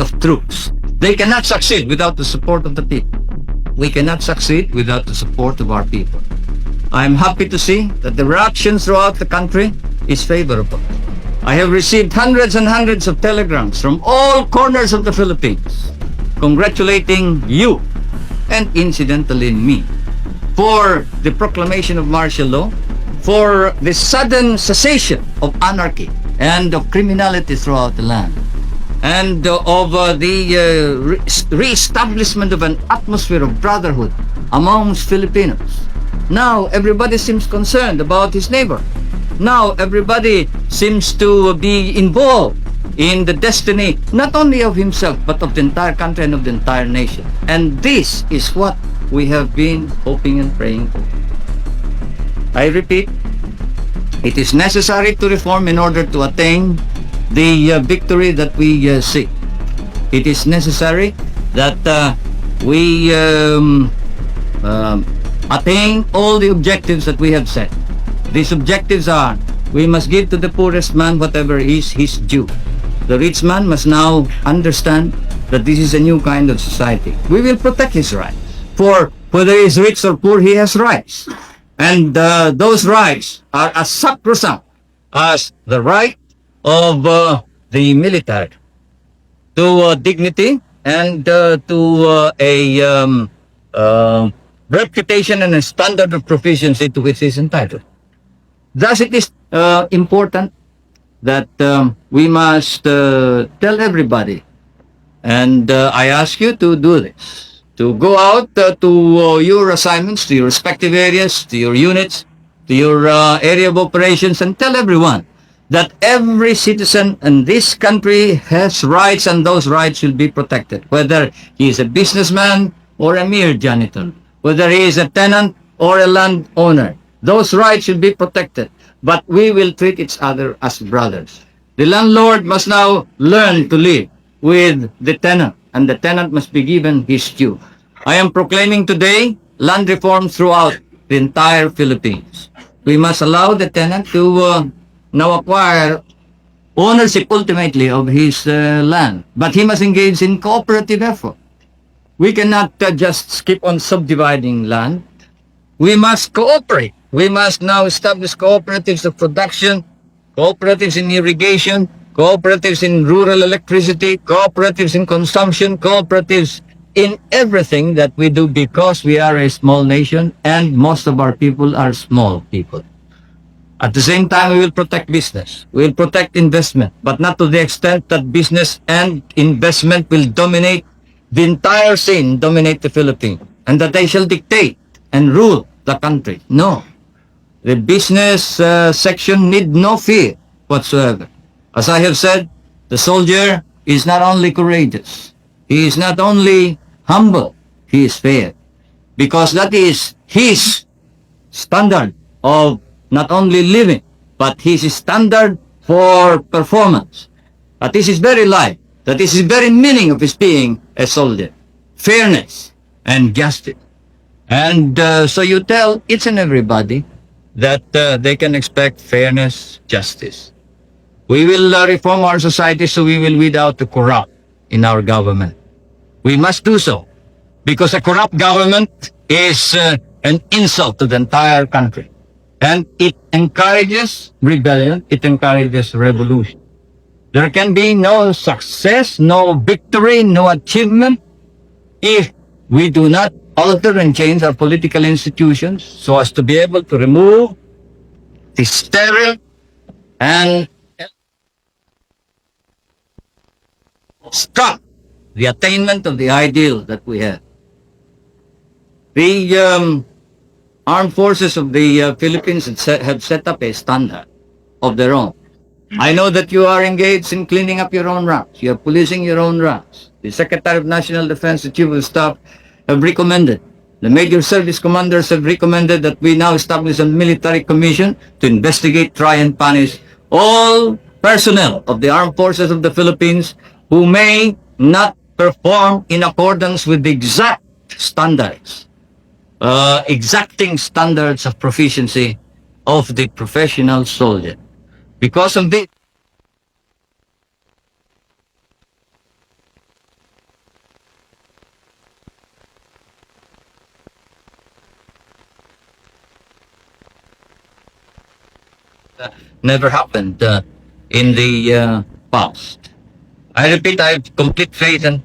of troops. They cannot succeed without the support of the people. We cannot succeed without the support of our people. I'm happy to see that the reaction throughout the country is favorable. I have received hundreds and hundreds of telegrams from all corners of the Philippines congratulating you and incidentally me for the proclamation of martial law, for the sudden cessation of anarchy and of criminality throughout the land, and of the re-establishment of an atmosphere of brotherhood amongst Filipinos. Now everybody seems concerned about his neighbor. Now everybody seems to be involved in the destiny not only of himself but of the entire country and of the entire nation. And this is what we have been hoping and praying for. I repeat, it is necessary to reform in order to attain the victory that we seek. It is necessary that we attain all the objectives that we have set. These objectives are: we must give to the poorest man whatever is his due. The rich man must now understand that this is a new kind of society. We will protect his rights. For whether he is rich or poor, he has rights. And those rights are as sacrosanct as the right of the military to dignity and to a reputation and a standard of proficiency to which he is entitled. Thus, it is important that we must tell everybody, and I ask you to do this, to go out to your assignments, to your respective areas, to your units, to your area of operations, and tell everyone that every citizen in this country has rights, and those rights will be protected, whether he is a businessman or a mere janitor, whether he is a tenant or a landowner. Those rights should be protected, but we will treat each other as brothers. The landlord must now learn to live with the tenant, and the tenant must be given his due. I am proclaiming today land reform throughout the entire Philippines. We must allow the tenant to now acquire ownership ultimately of his land, but he must engage in cooperative effort. We cannot just keep on subdividing land. We must cooperate. We must now establish cooperatives of production, cooperatives in irrigation, cooperatives in rural electricity, cooperatives in consumption, cooperatives in everything that we do, because we are a small nation and most of our people are small people. At the same time, we will protect business. We will protect investment, but not to the extent that business and investment will dominate the entire scene, dominate the Philippines, and that they shall dictate and rule the country. No. The business section need no fear whatsoever. As I have said, the soldier is not only courageous, he is not only humble, he is fair. Because that is his standard of not only living, but his standard for performance. That is his very life. That is his very meaning of his being a soldier. Fairness and justice. And so you tell each and everybody that they can expect fairness, justice. We will reform our society so we will weed out the corrupt in our government. We must do so because a corrupt government is an insult to the entire country. And it encourages rebellion, it encourages revolution. There can be no success, no victory, no achievement if we do not alter and change our political institutions so as to be able to remove the sterile and stop the attainment of the ideal that we have. The armed forces of the Philippines have set up a standard of their own. I know that you are engaged in cleaning up your own ranks. You are policing your own ranks. The Secretary of National Defense, the Chief of Staff, have recommended, the major service commanders have recommended that we now establish a military commission to investigate, try, and punish all personnel of the armed forces of the Philippines who may not perform in accordance with the exact standards, exacting standards of proficiency of the professional soldier. Because of this, never happened in the past. I repeat, I have complete faith and